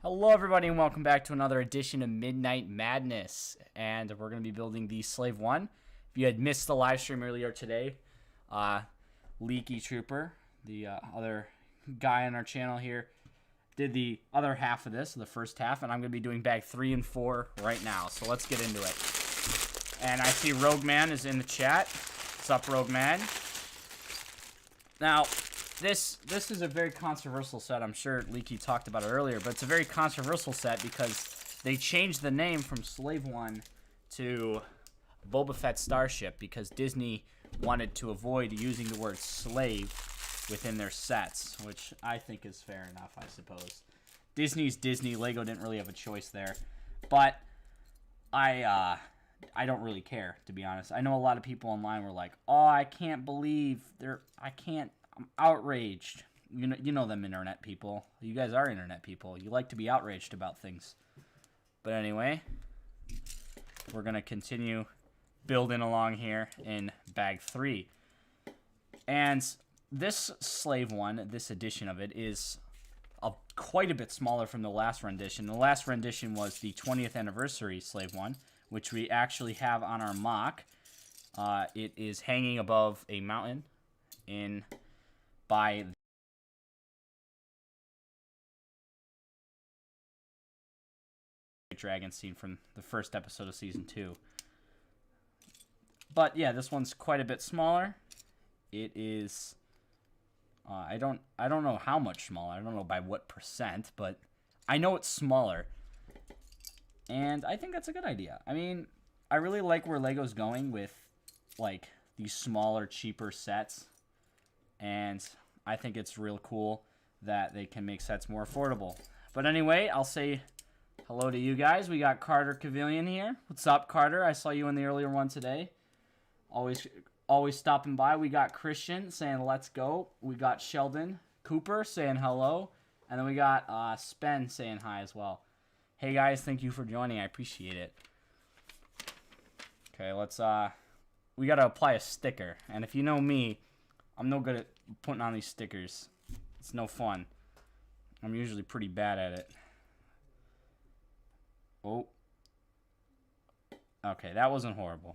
Hello everybody and welcome back to another edition of Midnight Madness, and we're going to be building the Slave 1. If you had missed the live stream earlier today, Leaky Trooper, the other guy on our channel here, did the other half of this, the first half, and I'm going to be doing bag 3 and 4 right now, so let's get into it. And I see Rogue Man is in the chat. What's up, Rogue Man? Now, This is a very controversial set. I'm sure Leaky talked about it earlier, but it's a very controversial set because they changed the name from Slave 1 to Boba Fett Starship because Disney wanted to avoid using the word slave within their sets, which I think is fair enough, I suppose. Disney's Disney. Lego didn't really have a choice there, but I don't really care, to be honest. I know a lot of people online were like, "Oh, I can't believe I'm outraged." You know them internet people. You guys are internet people. You like to be outraged about things. But anyway, we're going to continue building along here in bag 3. And this Slave 1, this edition of it, is quite a bit smaller from the last rendition. The last rendition was the 20th anniversary Slave 1, which we actually have on our mock. It is hanging above a mountain by the dragon scene from the first episode of season 2. But yeah, this one's quite a bit smaller. It is I don't know how much smaller. I don't know by what percent, but I know it's smaller. And I think that's a good idea. I mean, I really like where Lego's going with like these smaller, cheaper sets. And I think it's real cool that they can make sets more affordable. But anyway, I'll say hello to you guys. We got Carter Cavillion here. What's up, Carter? I saw you in the earlier one today. Always stopping by. We got Christian saying let's go. We got Sheldon Cooper saying hello. And then we got Spen saying hi as well. Hey guys, thank you for joining. I appreciate it. Okay, let's we gotta apply a sticker. And if you know me, I'm no good at putting on these stickers. It's no fun. I'm usually pretty bad at it. Oh. Okay, that wasn't horrible.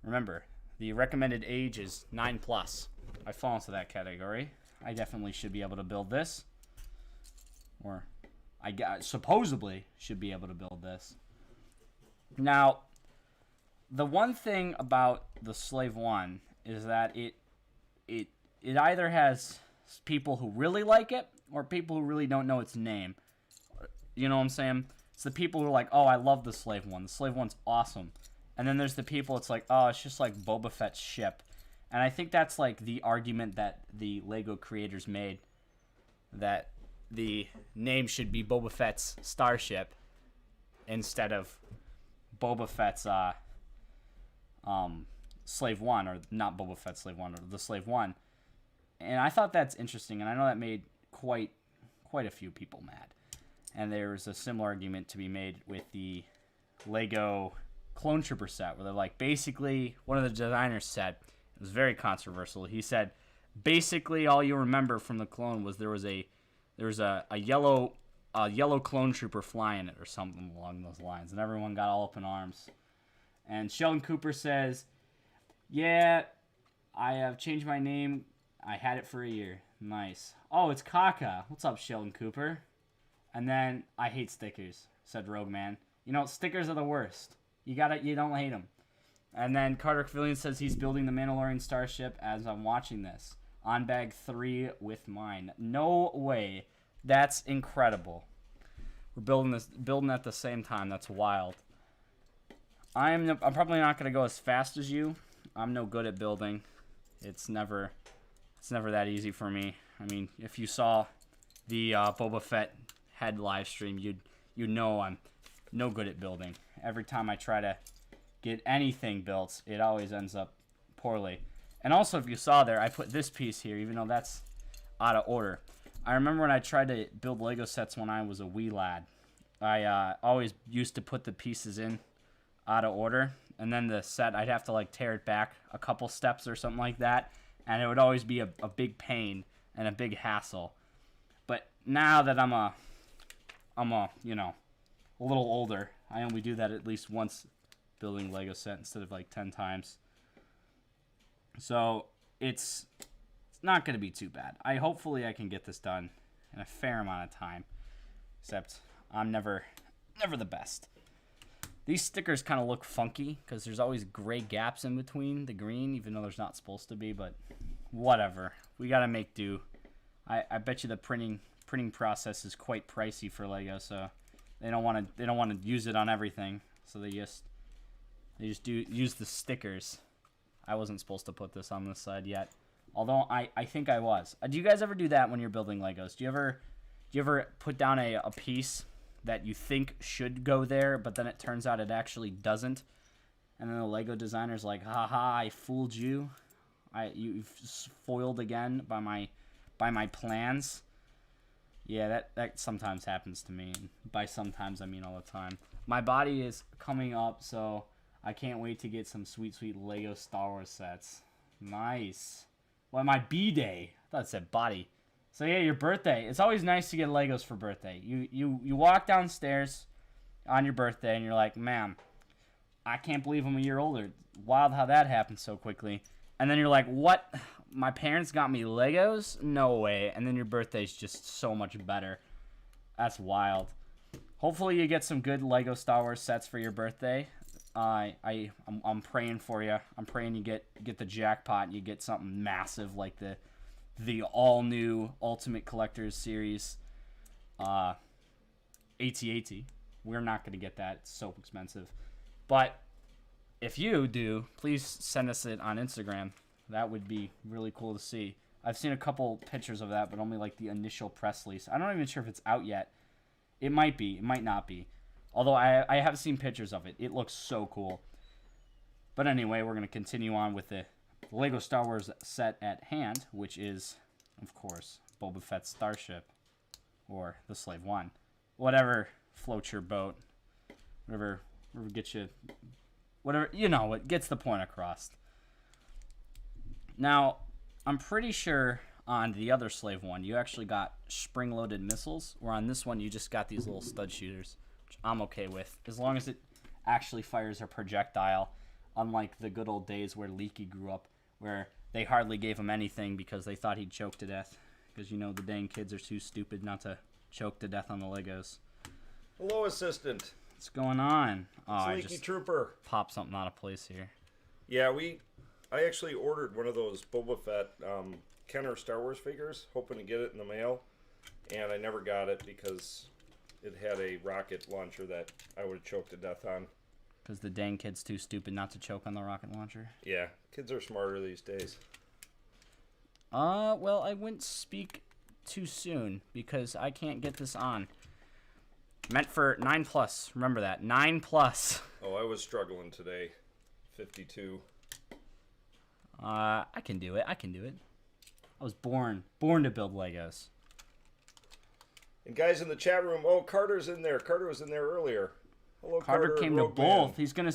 Remember, the recommended age is 9+. I fall into that category. I definitely should be able to build this. Or I supposedly should be able to build this. Now, the one thing about the Slave 1 is that it either has people who really like it or people who really don't know its name. You know what I'm saying? It's the people who are like, oh, I love the Slave 1. The Slave 1's awesome. And then there's the people, it's like, oh, it's just like Boba Fett's ship. And I think that's like the argument that the Lego creators made, that the name should be Boba Fett's Starship instead of Boba Fett's Slave 1, or not Boba Fett's Slave 1, or the Slave 1. And I thought that's interesting, and I know that made quite a few people mad. And there's a similar argument to be made with the Lego Clone Trooper set, where they're like, basically, one of the designers said, it was very controversial, he said, basically all you remember from the clone was there was a yellow clone trooper flying it, or something along those lines, and everyone got all up in arms. And Sheldon Cooper says, yeah, I have changed my name. I had it for a year. Nice. Oh, it's Kaka. What's up, Sheldon Cooper? And then, I hate stickers, said Rogue Man. You know, stickers are the worst. You don't hate them. And then Carter Cavillion says he's building the Mandalorian Starship as I'm watching this. On bag 3 with mine. No way. That's incredible. We're building at the same time. That's wild. I'm probably not going to go as fast as you. I'm no good at building. It's never that easy for me. I mean, if you saw the Boba Fett head live stream, you'd know I'm no good at building. Every time I try to get anything built, it always ends up poorly. And also, if you saw there, I put this piece here, even though that's out of order. I remember when I tried to build Lego sets when I was a wee lad. I always used to put the pieces in out of order, and then the set, I'd have to like tear it back a couple steps or something like that, and it would always be a big pain and a big hassle. But now that I'm a I'm a little older. I only do that at least once building Lego set instead of like 10 times. So it's not going to be too bad. Hopefully I can get this done in a fair amount of time. Except I'm never the best. These stickers kind of look funky because there's always gray gaps in between the green, even though there's not supposed to be, but whatever. We got to make do. I bet you the printing process is quite pricey for Lego, so they don't want to use it on everything. So they just use the stickers. I wasn't supposed to put this on this side yet. Although I think I was. Do you guys ever do that when you're building Legos? Do you ever put down a piece that you think should go there, but then it turns out it actually doesn't? And then the Lego designer's like, haha, I fooled you. You've foiled again by my plans. Yeah, that sometimes happens to me. And by sometimes, I mean all the time. My body is coming up, so I can't wait to get some sweet, sweet Lego Star Wars sets. Nice. Well, my B-Day. I thought it said body. So yeah, your birthday. It's always nice to get Legos for birthday. You walk downstairs on your birthday and you're like, man, I can't believe I'm a year older. Wild how that happened so quickly. And then you're like, what? My parents got me Legos? No way. And then your birthday's just so much better. That's wild. Hopefully you get some good Lego Star Wars sets for your birthday. I'm praying for you. I'm praying you get the jackpot and you get something massive like the all new Ultimate Collectors Series AT-AT. We're not going to get that. It's so expensive. But if you do, please send us it on Instagram. That would be really cool to see. I've seen a couple pictures of that, but only like the initial press release. I'm not even sure if it's out yet. It might be. It might not be. Although I have seen pictures of it. It looks so cool. But anyway, we're going to continue on with the Lego Star Wars set at hand, which is, of course, Boba Fett's Starship, or the Slave One. Whatever floats your boat. Whatever gets you... Whatever, it gets the point across. Now, I'm pretty sure on the other Slave One, you actually got spring-loaded missiles, where on this one, you just got these little stud shooters. I'm okay with, as long as it actually fires a projectile, unlike the good old days where Leaky grew up, where they hardly gave him anything because they thought he'd choke to death, because the dang kids are too stupid not to choke to death on the Legos. Hello, assistant. What's going on? It's Leaky Trooper. Popped something out of place here. Yeah, I actually ordered one of those Boba Fett Kenner Star Wars figures, hoping to get it in the mail, and I never got it because it had a rocket launcher that I would have choked to death on. Because the dang kid's too stupid not to choke on the rocket launcher? Yeah, kids are smarter these days. Well, I wouldn't speak too soon because I can't get this on. Meant for 9+. Remember that. 9+. Oh, I was struggling today. 52. I can do it. I was born to build Legos. And guys in the chat room, Carter's in there. Carter was in there earlier. Hello, Carter came to Rogue both. Man. He's gonna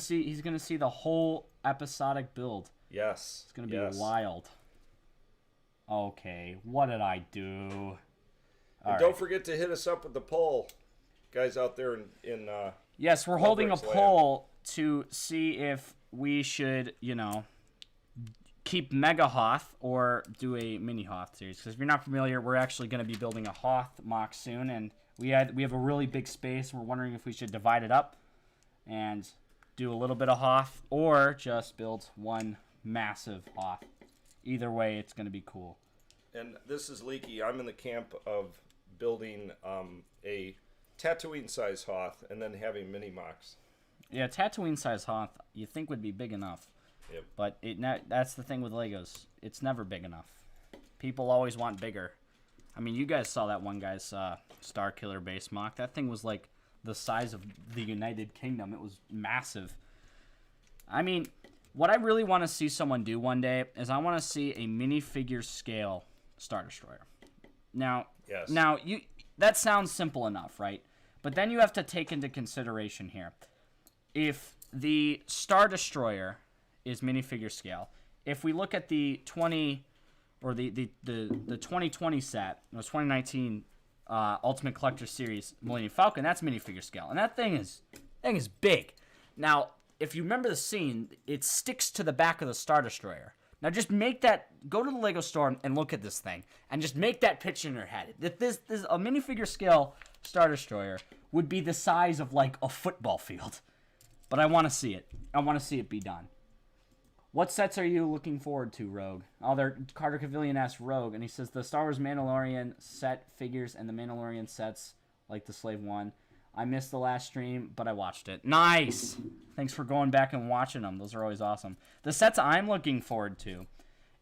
see the whole episodic build. Yes. It's gonna be wild. Okay, what did I do? And don't forget to hit us up with the poll, guys out there in yes, we're holding a LoBricks poll to see if we should, keep Mega Hoth or do a Mini Hoth series. Because if you're not familiar, we're actually going to be building a Hoth mock soon, and we have a really big space. We're wondering if we should divide it up and do a little bit of Hoth or just build one massive Hoth. Either way, it's going to be cool. And this is Leaky. I'm in the camp of building a Tatooine-size Hoth and then having mini mocks. Yeah, Tatooine-size Hoth you think would be big enough. Yep. But that's the thing with Legos. It's never big enough. People always want bigger. I mean, you guys saw that one guy's Star Killer base mock. That thing was like the size of the United Kingdom. It was massive. I mean, what I really want to see someone do one day is I want to see a minifigure scale Star Destroyer. Now, yes. That sounds simple enough, right? But then you have to take into consideration here. If the Star Destroyer is minifigure scale, if we look at the 2020 set, it was 2019 Ultimate Collector Series Millennium Falcon. That's minifigure scale, and that thing is big. Now, if you remember the scene, it sticks to the back of the Star Destroyer. Now, just make that. Go to the Lego store and look at this thing, and just make that picture in your head. That this a minifigure scale Star Destroyer would be the size of like a football field. But I want to see it. I want to see it be done. What sets are you looking forward to, Rogue? Oh, Carter Cavillion asked Rogue, and he says the Star Wars Mandalorian set figures and the Mandalorian sets, like the Slave One. I missed the last stream, but I watched it. Nice! Thanks for going back and watching them. Those are always awesome. The sets I'm looking forward to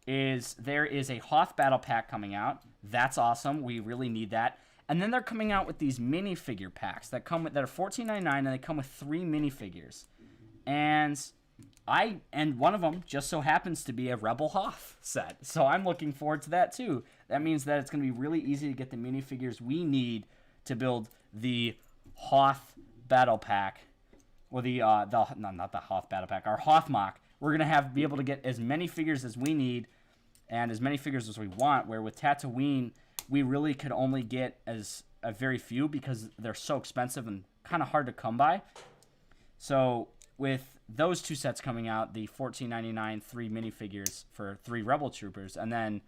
is there is a Hoth Battle Pack coming out. That's awesome. We really need that. And then they're coming out with these minifigure packs that are $14.99, and they come with 3 minifigures. And one of them just so happens to be a Rebel Hoth set. So I'm looking forward to that too. That means that it's going to be really easy to get the minifigures we need to build the Hoth Battle Pack, or not the Hoth Battle Pack, our Hoth Mock. We're gonna be able to get as many figures as we need, and as many figures as we want. Where with Tatooine, we really could only get as a very few because they're so expensive and kind of hard to come by. So with those 2 sets coming out, the $14.99 3 minifigures for 3 Rebel Troopers, and then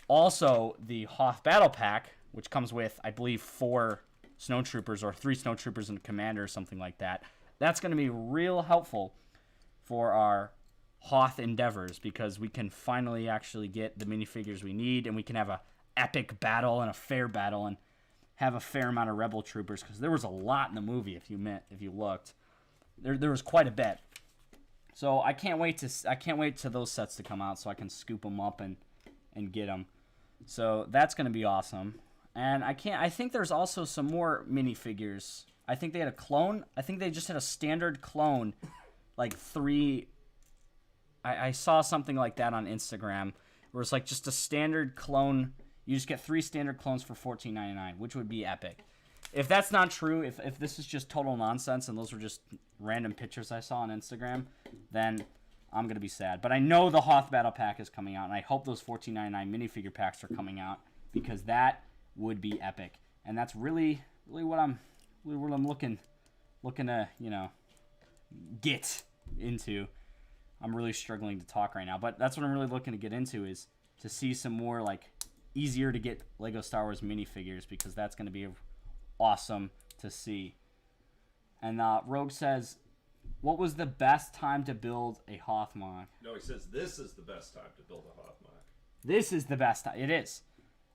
also the Hoth Battle Pack, which comes with, I believe, 4 snowtroopers or 3 snowtroopers and a commander or something like that. That's going to be real helpful for our Hoth endeavors because we can finally actually get the minifigures we need, and we can have a epic battle and a fair battle and have a fair amount of Rebel Troopers, because there was a lot in the movie if you looked. There was quite a bit. So I can't wait to those sets to come out so I can scoop them up and get them. So that's going to be awesome. And I think there's also some more minifigures. I think they had a clone. I think they just had a standard clone, like 3. I saw something like that on Instagram, where it's like just a standard clone. You just get 3 standard clones for $14.99, which would be epic. If that's not true, if this is just total nonsense and those were just random pictures I saw on Instagram, then I'm going to be sad. But I know the Hoth Battle Pack is coming out, and I hope those $14.99 minifigure packs are coming out, because that would be epic. And that's really what I'm looking to, get into. I'm really struggling to talk right now, but that's what I'm really looking to get into, is to see some more like easier to get Lego Star Wars minifigures, because that's going to be awesome to see. And Rogue says, what was the best time to build a Hoth Mock? No, he says this is the best time to build a Hoth Mock. This is the best time. It is.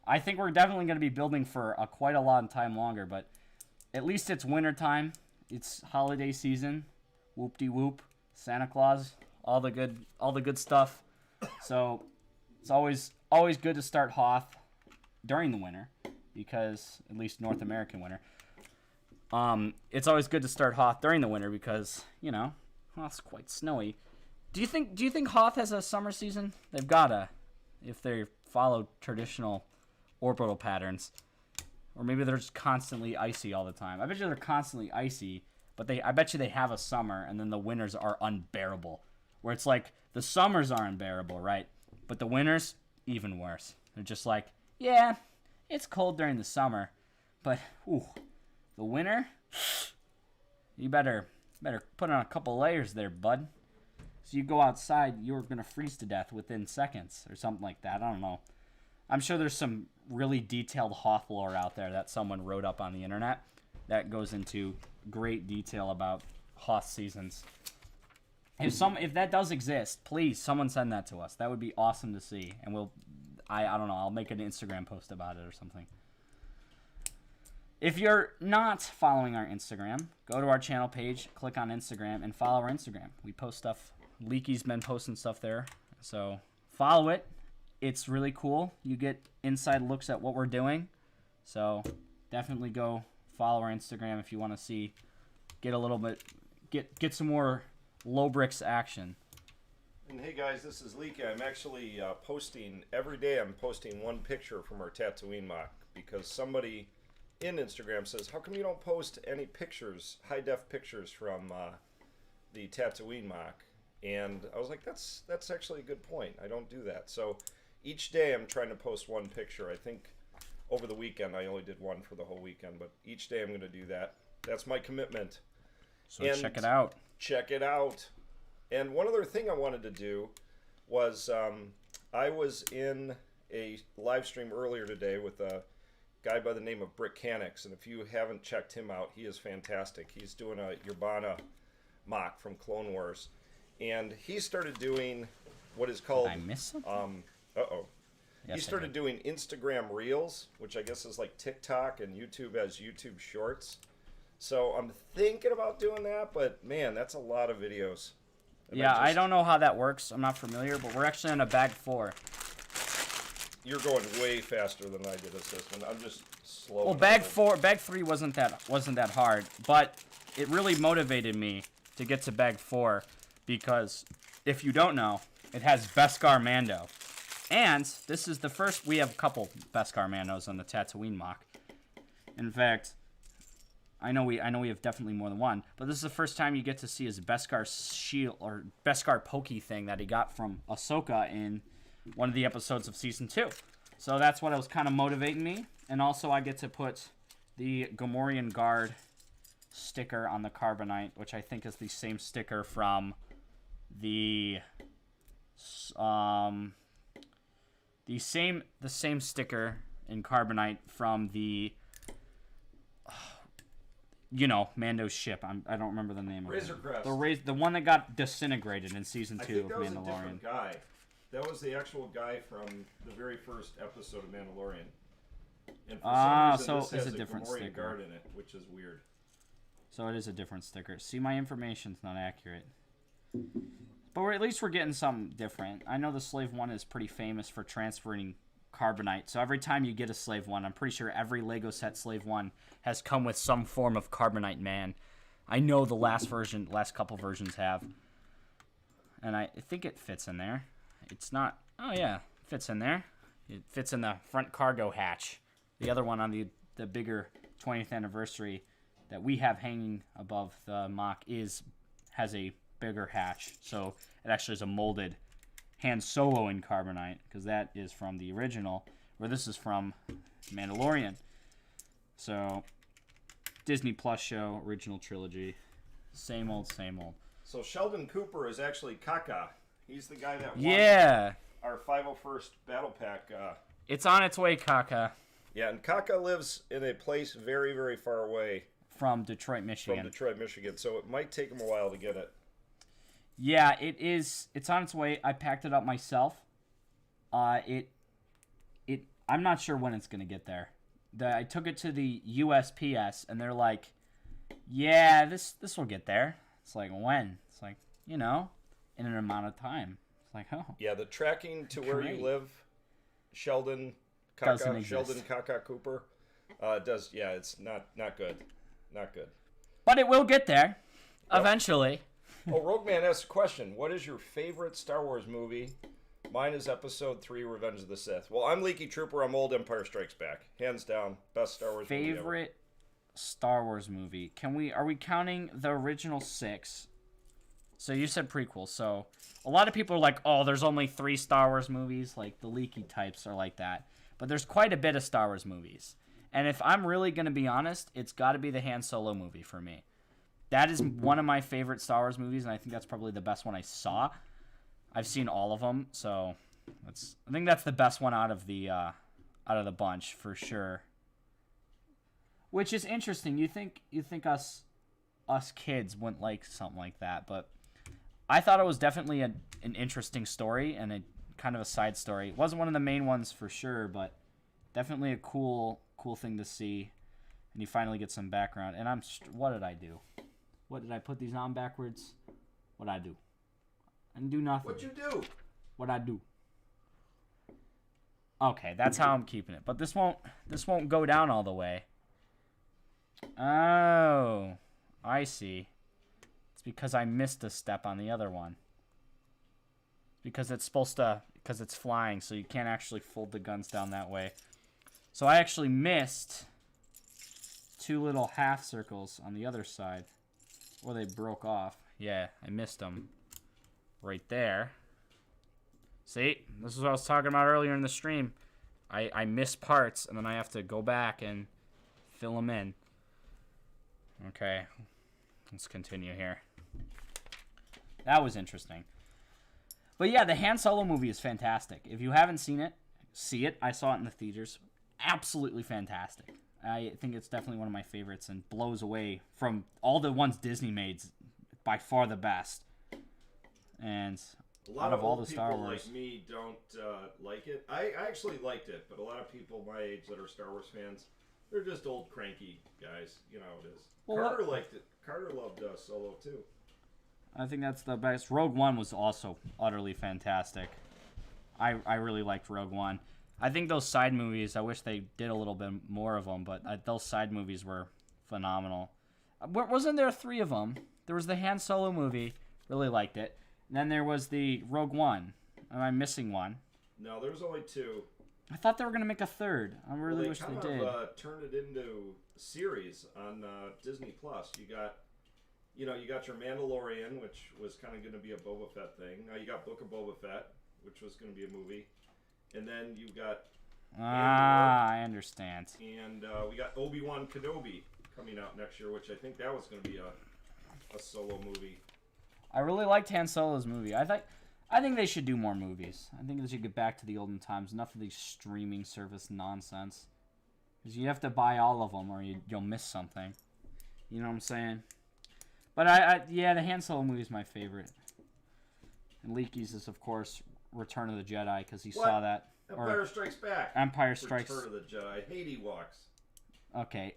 I think we're definitely going to be building for quite a lot of time longer, but at least it's winter time. It's holiday season. Whoop-de-whoop. Santa Claus. All the good stuff. So it's always good to start Hoth during the winter, because at least North American winter. It's always good to start Hoth during the winter because, it's quite snowy. Do you think Hoth has a summer season? They've gotta, if they follow traditional orbital patterns. Or maybe they're just constantly icy all the time. I bet you they're constantly icy, but I bet you they have a summer, and then the winters are unbearable. Where it's like, the summers are unbearable, right? But the winters, even worse. They're just like, yeah, it's cold during the summer, but the winter, you better put on a couple layers there, bud. So you go outside, you're gonna freeze to death within seconds or something like that. I don't know. I'm sure there's some really detailed Hoth lore out there that someone wrote up on the internet that goes into great detail about Hoth seasons. If that does exist, please someone send that to us. That would be awesome to see, and I don't know, I'll make an Instagram post about it or something. If you're not following our Instagram, go to our channel page, click on Instagram, and follow our Instagram. We post stuff. Leaky's been posting stuff there, so follow it. It's really cool. You get inside looks at what we're doing, so definitely go follow our Instagram if you want to get some more LoBricks action. And hey guys, this is Leaky. I'm actually posting every day. I'm posting one picture from our Tatooine mock, because somebody in Instagram says, how come you don't post any pictures, high-def pictures from the Tatooine mock? And I was like, that's actually a good point. I don't do that. So each day I'm trying to post one picture. I think over the weekend. I only did one for the whole weekend, but each day I'm going to do that. That's my commitment. So check it out. Check it out. And one other thing I wanted to do was I was in a live stream earlier today with a guy by the name of Brickanics, and if you haven't checked him out, he is fantastic. He's doing a Urbana mock from Clone Wars, and he started doing what is called... Did I miss something? Yes, he started doing Instagram Reels, which I guess is like TikTok, and YouTube has YouTube Shorts. So I'm thinking about doing that, but man, that's a lot of videos. And yeah, I don't know how that works. I'm not familiar, but we're actually on a bag 4. You're going way faster than I did assistant. I'm just slow. Well, bag 3 wasn't that hard, but it really motivated me to get to bag 4 because if you don't know, it has Beskar Mando. And this is the first, we have a couple Beskar Mandos on the Tatooine mock. In fact, I know we have definitely more than one, but this is the first time you get to see his Beskar shield or Beskar pokey thing that he got from Ahsoka in one of the episodes of season 2. So that's what was kind of motivating me. And also I get to put the Gamorrean Guard sticker on the Carbonite, which I think is the same sticker from the same sticker in Carbonite from the Mando's ship. I don't remember the name of it. Razor Crest. The one that got disintegrated in season 2 I think of that was Mandalorian. a different guy. That was the actual guy from the very first episode of Mandalorian. And for some reason, so this it's has a different Gamorrean sticker. Guard in it, which is weird. So it is a different sticker. See, my information's not accurate. But at least we're getting something different. I know the Slave 1 is pretty famous for transferring Carbonite. So every time you get a Slave 1, I'm pretty sure every Lego set Slave 1 has come with some form of Carbonite man. I know the last couple versions have. And I think it fits in there. It's not... Oh, yeah. It fits in there. It fits in the front cargo hatch. The other one on the bigger 20th anniversary that we have hanging above the mock has a bigger hatch. So it actually is a molded Han Solo in Carbonite, because that is from the original, where this is from Mandalorian. So Disney Plus show, original trilogy. Same old, same old. So Sheldon Cooper is actually Kaka. He's the guy that won our 501st Battle Pack. It's on its way, Kaka. Yeah, and Kaka lives in a place very, very far away. From Detroit, Michigan. So it might take him a while to get it. Yeah, it is. It's on its way. I packed it up myself. I'm not sure when it's gonna get there. I took it to the USPS, and they're like, "Yeah, this will get there." It's like, when? It's like, in an amount of time. It's like, oh. Yeah, the tracking to where you live, Sheldon Kaka Cooper, does. Yeah, it's not good. Not good. But it will get there, eventually. Oh, Rogue Man asked a question. What is your favorite Star Wars movie? Mine is Episode 3, Revenge of the Sith. Well, I'm Leaky Trooper. I'm old. Empire Strikes Back. Hands down. Best Star Wars movie ever. Favorite Star Wars movie. Are we counting the original 6? So you said prequel. So a lot of people are like, oh, there's only 3 Star Wars movies. Like the leaky types are like that. But there's quite a bit of Star Wars movies. And if I'm really going to be honest, it's got to be the Han Solo movie for me. That is one of my favorite Star Wars movies, and I think that's probably the best one I saw. I've seen all of them, so I think that's the best one out of the bunch for sure. Which is interesting. You think us kids wouldn't like something like that, but I thought it was definitely an interesting story and a kind of a side story. It wasn't one of the main ones for sure, but definitely a cool thing to see. And you finally get some background. And what did I do? What did I put these on backwards? What'd I do? I didn't do nothing. What'd you do? What'd I do? Okay, that's how I'm keeping it. But this won't go down all the way. Oh, I see. It's because I missed a step on the other one. Because it's flying, so you can't actually fold the guns down that way. So I actually missed 2 little half circles on the other side. Or they broke off. Yeah, I missed them. Right there. See? This is what I was talking about earlier in the stream. I miss parts, and then I have to go back and fill them in. Okay, let's continue here. That was interesting. But yeah, the Han Solo movie is fantastic. If you haven't seen it, see it. I saw it in the theaters. Absolutely fantastic. I think it's definitely one of my favorites and blows away from all the ones Disney made, by far the best. And out of all the Star Wars, like me don't like it. I actually liked it, but a lot of people my age that are Star Wars fans, they're just old cranky guys. You know how it is. Well, Carter liked it. Carter loved Solo too. I think that's the best. Rogue One was also utterly fantastic. I really liked Rogue One. I think those side movies, I wish they did a little bit more of them, but those side movies were phenomenal. Wasn't there 3 of them? There was the Han Solo movie, really liked it. And then there was the Rogue One. Am I missing one? No, there's only 2. I thought they were going to make a 3rd. I really wish they did. Turned it into a series on Disney Plus. You got your Mandalorian, which was kind of going to be a Boba Fett thing. Now you got Book of Boba Fett, which was going to be a movie. And then you got I understand. And we got Obi-Wan Kenobi coming out next year, which I think that was going to be a solo movie. I really liked Han Solo's movie. I think they should do more movies. I think they should get back to the olden times. Enough of these streaming service nonsense. Because you have to buy all of them or you'll miss something. You know what I'm saying? But yeah, the Han Solo movie is my favorite. And Leakey's is, of course, Return of the Jedi, because he saw that. Empire Strikes Back. Empire Strikes... Return of the Jedi. I hate Ewoks. Okay.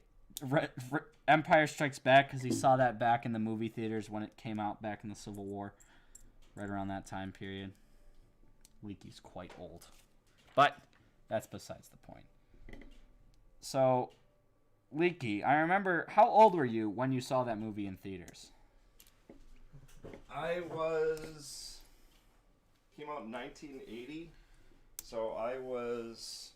Empire Strikes Back, because he saw that back in the movie theaters when it came out back in the Civil War. Right around that time period. Leakey's quite old. But that's besides the point. So, Leakey, I remember... How old were you when you saw that movie in theaters? Came out in 1980, so I was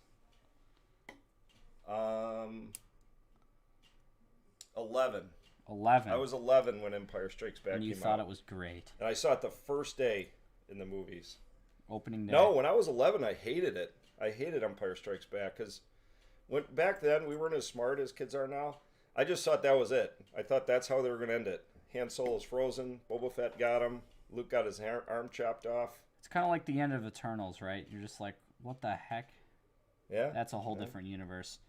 11. 11. I was 11 when Empire Strikes Back came out. And you thought it was great. And I saw it the first day in the movies. Opening day? No, when I was 11, I hated it. I hated Empire Strikes Back because back then we weren't as smart as kids are now. I just thought that was it. I thought that's how they were going to end it. Han Solo's frozen. Boba Fett got him. Luke got his arm chopped off. It's kind of like the end of Eternals, right? You're just like, what the heck? Yeah. That's a whole different universe.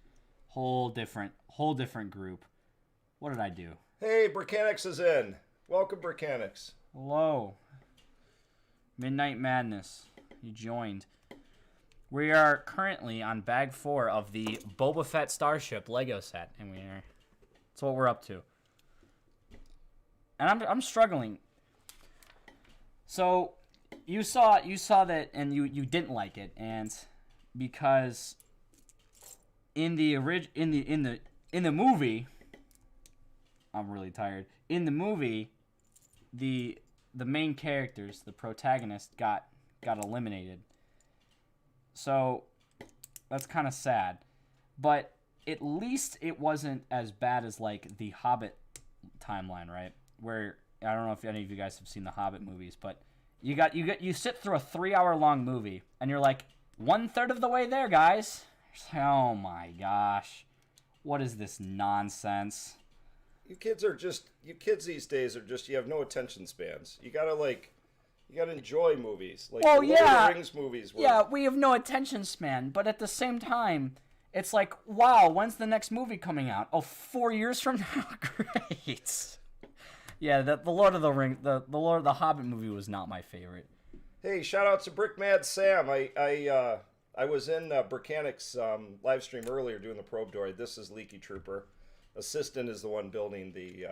Whole different group. What did I do? Hey, Bricanix is in. Welcome, Bricanix. Hello. Midnight Madness. You joined. We are currently on bag 4 of the Boba Fett Starship Lego set, and that's what we're up to. And I'm struggling. So you saw that and you didn't like it, and because in the movie, I'm really tired. In the movie, the main characters, the protagonist got eliminated. So that's kind of sad. But at least it wasn't as bad as like the Hobbit timeline, right? Where I don't know if any of you guys have seen the Hobbit movies, but you sit through a 3-hour long movie and you're like 1/3 of the way there, guys. Oh my gosh. What is this nonsense? You kids these days you have no attention spans. You gotta enjoy movies. Like the Lord of the Rings movies were. Yeah, we have no attention span, but at the same time, it's like, wow, when's the next movie coming out? Oh, 4 years from now? Great. Yeah, the Lord of the Rings, the Hobbit movie was not my favorite. Hey, shout out to Brick Mad Sam. I was in Bricanic's live stream earlier doing the probe droid. This is Leaky Trooper. Assistant is the one building the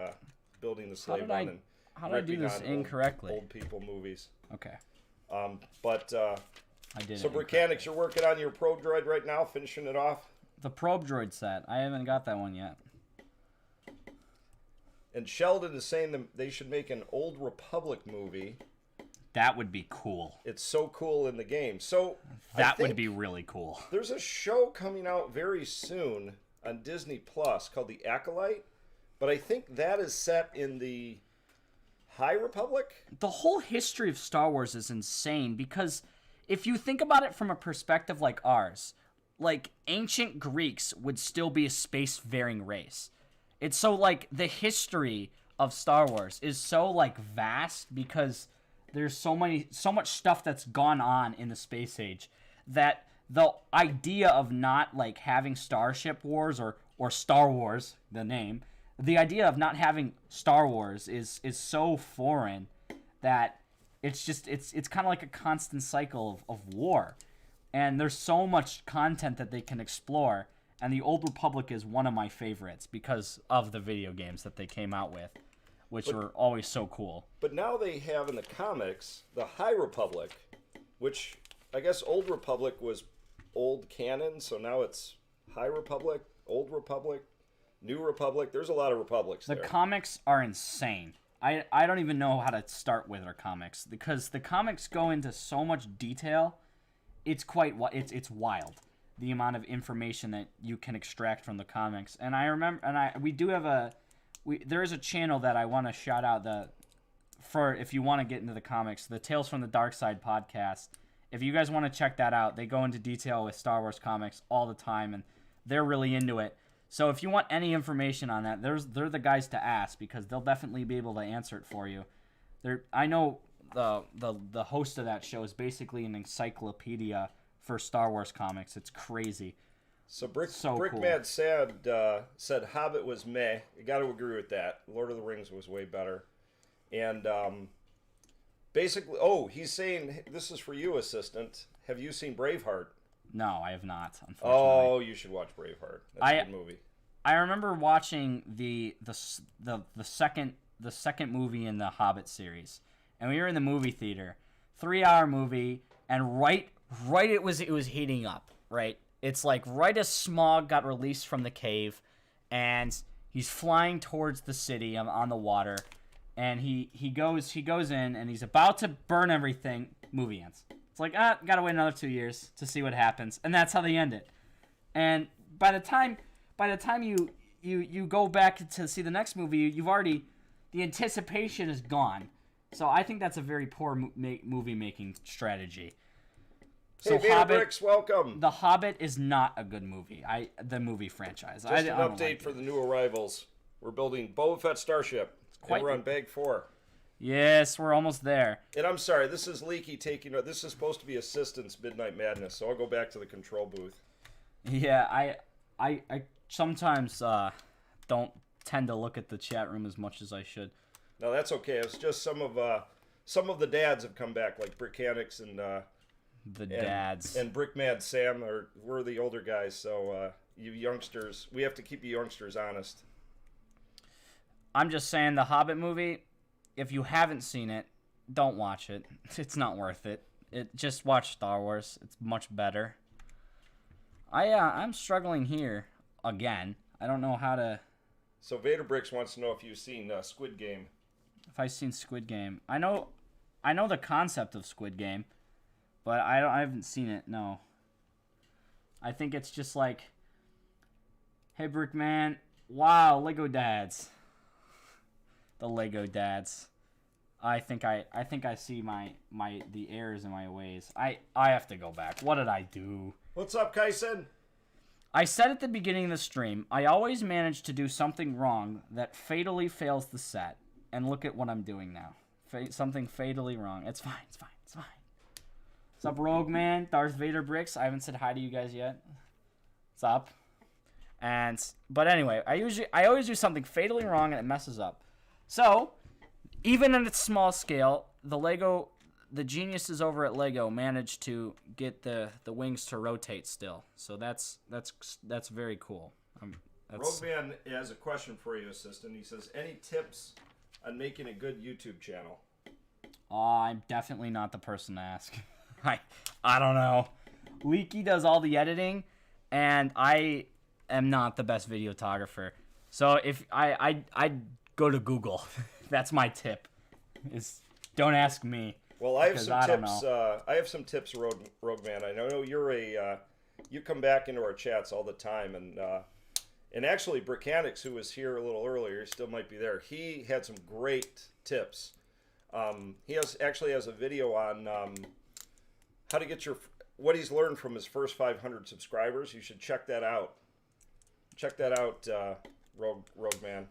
slave one. How did I do this incorrectly? Old people movies. Okay. I did. So Bricanix, you're working on your probe droid right now, finishing it off. The probe droid set. I haven't got that one yet. And Sheldon is saying that they should make an Old Republic movie. That would be cool. It's so cool in the game. So that would be really cool. There's a show coming out very soon on Disney Plus called The Acolyte, but I think that is set in the High Republic. The whole history of Star Wars is insane because if you think about it from a perspective like ours, like ancient Greeks would still be a spacefaring race. It's so like the history of Star Wars is so like vast because there's so much stuff that's gone on in the space age that the idea of not like having Starship Wars or Star Wars, the name, the idea of not having Star Wars is so foreign that it's kind of like a constant cycle of war. And there's so much content that they can explore. And the Old Republic is one of my favorites because of the video games that they came out with, which were always so cool. But now they have in the comics the High Republic, which I guess Old Republic was old canon, so now it's High Republic, Old Republic, New Republic. There's a lot of republics there. The comics are insane. I don't even know how to start with our comics because the comics go into so much detail. It's wild, the amount of information that you can extract from the comics. And I remember, we do have there is a channel that I want to shout out for if you want to get into the comics, the Tales from the Dark Side podcast. If you guys want to check that out, they go into detail with Star Wars comics all the time, and they're really into it. So if you want any information on that, they're the guys to ask because they'll definitely be able to answer it for you. I know the host of that show is basically an encyclopedia for Star Wars comics. It's crazy. So Brick cool. Mad Sad said Hobbit was meh. You got to agree with that. Lord of the Rings was way better. And basically, he's saying, this is for you, assistant. Have you seen Braveheart? No, I have not, unfortunately. Oh, you should watch Braveheart. That's a good movie. I remember watching the second movie in the Hobbit series, and we were in the movie theater, 3-hour movie, and right it was heating up. Right, it's like right as Smaug got released from the cave, and he's flying towards the city on the water, and he goes in, and he's about to burn everything. Movie ends. It's like, gotta wait another 2 years to see what happens, and that's how they end it. And by the time you go back to see the next movie, the anticipation is gone. So I think that's a very poor movie making strategy. Hey, LoBricks, welcome. The Hobbit is not a good movie. The movie franchise. Just an update for the new arrivals. We're building Boba Fett Starship. We're on bag 4. Yes, we're almost there. And I'm sorry, this is Leaky taking. This is supposed to be Assistant's Midnight Madness, so I'll go back to the control booth. Yeah, I sometimes don't tend to look at the chat room as much as I should. No, that's okay. It's just some of the dads have come back, like Brickanics and the dads and Brick Mad Sam. We're the older guys, so you youngsters, we have to keep you youngsters honest. I'm just saying, the Hobbit movie, if you haven't seen it, don't watch it. It's not worth it. Just watch Star Wars. It's much better. I'm struggling here again. I don't know how to. So Vader Bricks wants to know if you've seen Squid Game. If I've seen Squid Game, I know the concept of Squid Game, but I haven't seen it. No. I think it's just like, hey Brickman, wow, Lego dads. The Lego dads. I think I see the errors in my ways. I have to go back. What did I do? What's up, Kaisen? I said at the beginning of the stream, I always manage to do something wrong that fatally fails the set. And look at what I'm doing now. Something fatally wrong. It's fine. What's up, Rogue Man? Darth Vader Bricks. I haven't said hi to you guys yet. What's up? But anyway, I always do something fatally wrong and it messes up. So, even at its small scale, the geniuses over at Lego managed to get the wings to rotate still. So that's very cool. Rogue Man has a question for you, assistant. He says, any tips on making a good YouTube channel? I'm definitely not the person to ask. I don't know. Leaky does all the editing, and I am not the best videographer. So if I'd go to Google. That's my tip. Don't ask me. Well, I have some tips. I have some tips, Rogue Man. I know you're you come back into our chats all the time, and actually Brickanics, who was here a little earlier, he still might be there. He had some great tips. He actually has a video on how to get your what he's learned from his first 500 subscribers. You should check that out. Check that out, Rogue Man.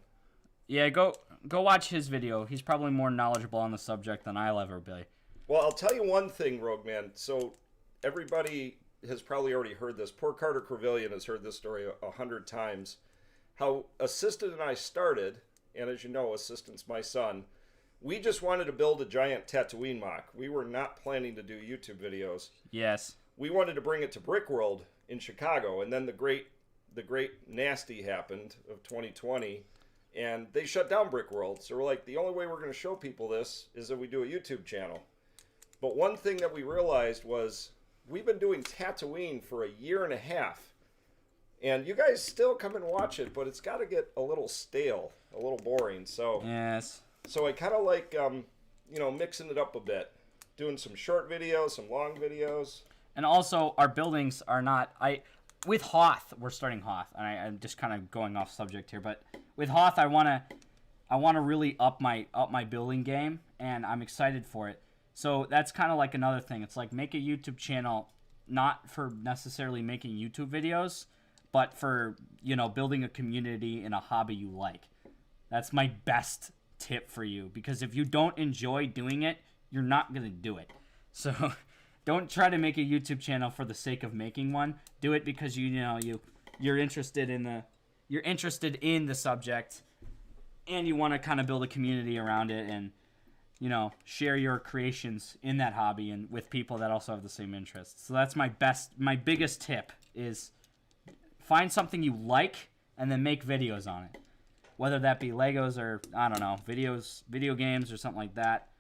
Yeah, go watch his video. He's probably more knowledgeable on the subject than I'll ever be. Well, I'll tell you one thing, Rogue Man. So everybody has probably already heard this. Poor Carter Crevillian has heard this story 100 times. How Assistant and I started, and as you know, Assistant's my son. We just wanted to build a giant Tatooine mock. We were not planning to do YouTube videos. Yes. We wanted to bring it to Brickworld in Chicago, and then the great nasty happened of 2020, and they shut down Brickworld. So we're like, the only way we're going to show people this is that we do a YouTube channel. But one thing that we realized was we've been doing Tatooine for a year and a half, and you guys still come and watch it, but it's got to get a little stale, a little boring. So Yes. So I kind of like, mixing it up a bit, doing some short videos, some long videos. And also, our buildings are not... With Hoth, we're starting Hoth, and I'm just kind of going off subject here, but with Hoth, I want to really up my building game, and I'm excited for it. So that's kind of like another thing. It's like make a YouTube channel, not for necessarily making YouTube videos, but for, building a community in a hobby you like. That's my best tip for you, because if you don't enjoy doing it, you're not going to do it. So don't try to make a YouTube channel for the sake of making one. Do it because you're interested in the subject, and you want to kind of build a community around it, and share your creations in that hobby and with people that also have the same interests. So that's my biggest tip is find something you like and then make videos on it. Whether that be Legos or, I don't know, video games or something like that.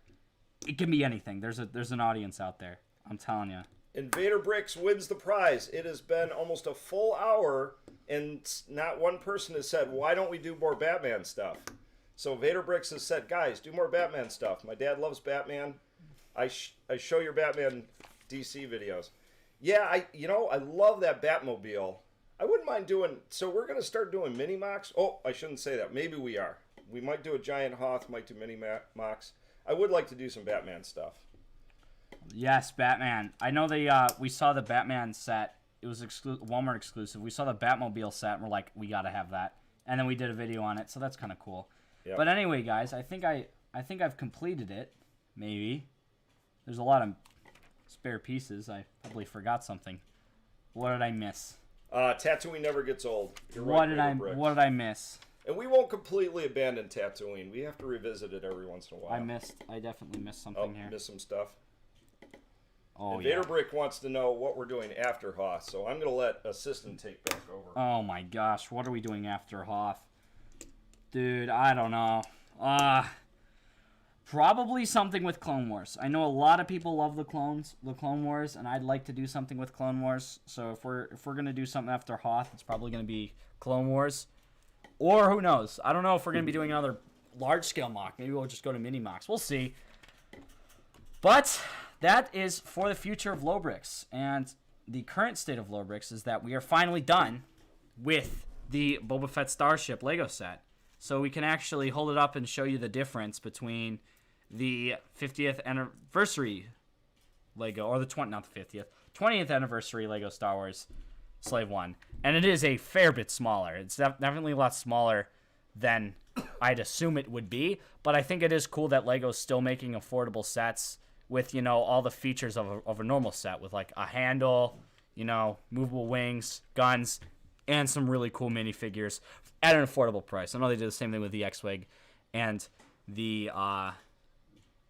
It can be anything. There's an audience out there. I'm telling you. Invader Bricks wins the prize. It has been almost a full hour, and not one person has said, why don't we do more Batman stuff? So Vader Bricks has said, guys, do more Batman stuff. My dad loves Batman. I show your Batman DC videos. Yeah, I love that Batmobile. I wouldn't mind doing... So we're going to start doing mini-mocks. Oh, I shouldn't say that. Maybe we are. We might do a giant Hoth, might do mini-mocks. I would like to do some Batman stuff. Yes, Batman. I know we saw the Batman set. It was Walmart exclusive. We saw the Batmobile set, and we're like, we got to have that. And then we did a video on it, so that's kind of cool. Yep. But anyway, guys, I think I've completed it. Maybe. There's a lot of spare pieces. I probably forgot something. What did I miss? Tatooine never gets old. You're what right, did I miss? And we won't completely abandon Tatooine. We have to revisit it every once in a while. I definitely missed something here. Missed some stuff. Oh, Vader Brick wants to know what we're doing after Hoth, so I'm going to let Assistant take back over. Oh my gosh, what are we doing after Hoth? Dude, I don't know. Probably something with Clone Wars. I know a lot of people love the Clone Wars, and I'd like to do something with Clone Wars. So if we're gonna do something after Hoth, it's probably gonna be Clone Wars, or who knows? I don't know if we're gonna be doing another large scale mock. Maybe we'll just go to mini mocks. We'll see. But that is for the future of LoBricks, and the current state of LoBricks is that we are finally done with the Boba Fett Starship Lego set. So we can actually hold it up and show you the difference between the 50th anniversary Lego, or the 20th anniversary Lego Star Wars Slave One. And it is a fair bit smaller. It's definitely a lot smaller than I'd assume it would be, but I think it is cool that Lego's still making affordable sets with, all the features of a normal set, with like a handle, movable wings, guns, and some really cool minifigures at an affordable price. I know they did the same thing with the X-Wing and the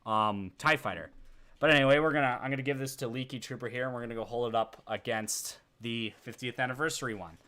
TIE Fighter. But anyway, I'm gonna give this to Leaky Trooper here, and we're gonna go hold it up against the 50th anniversary one.